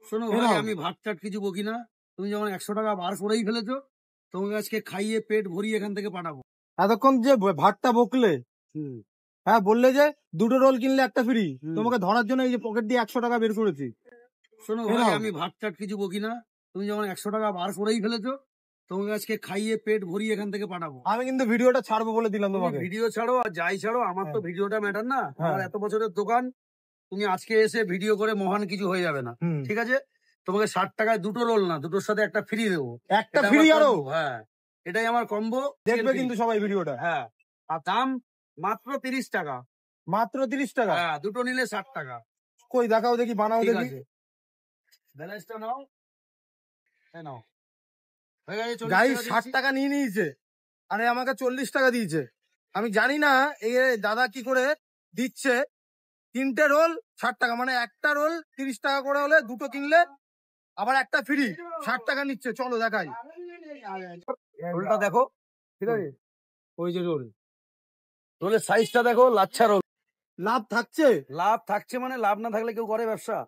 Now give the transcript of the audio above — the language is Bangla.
শোনো এ ভাই, নাও। আমি ভাত টাট কিছু বকি না। তুমি যখন 100 টাকা বার করেই ফেলেছো, তোমাকে আজকে খাইয়ে পেট ভরিয়ে এখান থেকে পাঠাবো। এতক্ষণ যে ভাতটা বকলে, হুম হ্যাঁ বললে যে দুটো রোল কিনলে একটা ফ্রি, হুম। তোমাকে ধরার জন্য এই যে পকেট দিয়ে 100 টাকা বের করেছি। শোনো এ ভাই, নাও। আমি ভাত টাট কিছু বকি না। তুমি যখন 100 টাকা বার করেই ফেলেছো, তোমাকে আজকে খাইয়ে পেট ভরিয়ে এখান থেকে পাঠাবো। আমি কিন্তু ভিডিওটা ছাড়বো বলে দিলাম তুমি তোমাকে। ভিডিও ছাড়ো আর যাই ছাড়ো, আমার তো হ্যাঁ। ভিডিওটা ম্যাটার না। হ্যাঁ। আমার এত বছরের দোকান, তুমি আজকে এসে ভিডিও করে মহান কিছু হয়ে যাবে না। হুম। ঠিক আছে, তোমাকে 60 টাকায় দুটো রোল না, দুটোর সাথে একটা ফ্রি দেবো। একটা এটা ফ্রি আমার আরো combo, হ্যাঁ, এটাই আমার কম্বো। দেখবে কিন্তু সবাই ভিডিওটা। হ্যাঁ, আর দাম মাত্র 30 টাকা। মাত্র 30 টাকা। হ্যাঁ, দুটো নিলে 60 টাকা। কই দেখাও দেখি, বানাও ঠিক দেখি। আছে, ব্যালেন্সটা নাও। হ্যাঁ নাও, হয়ে গেছে 40 গাই টাকা 60 দিয়েছি। টাকা নিয়ে নিয়েছে, আরে আমাকে 40 টাকা দিয়েছে। আমি জানি না এই দাদা কি করে দিচ্ছে। 3টে রোল 60 টাকা, মানে একটা রোল 30 টাকা করে হলে দুটো কিনলে আবার একটা ফ্রি, 60 টাকা নিচ্ছে। চলো দেখাই। রোলটা দেখো, ঠিক আছে, ওই যে রোল, রোলের সাইজটা দেখো, লাচ্ছা রোল। লাভ থাকছে? লাভ থাকছে মানে, লাভ না থাকলে কেউ করে ব্যবসা?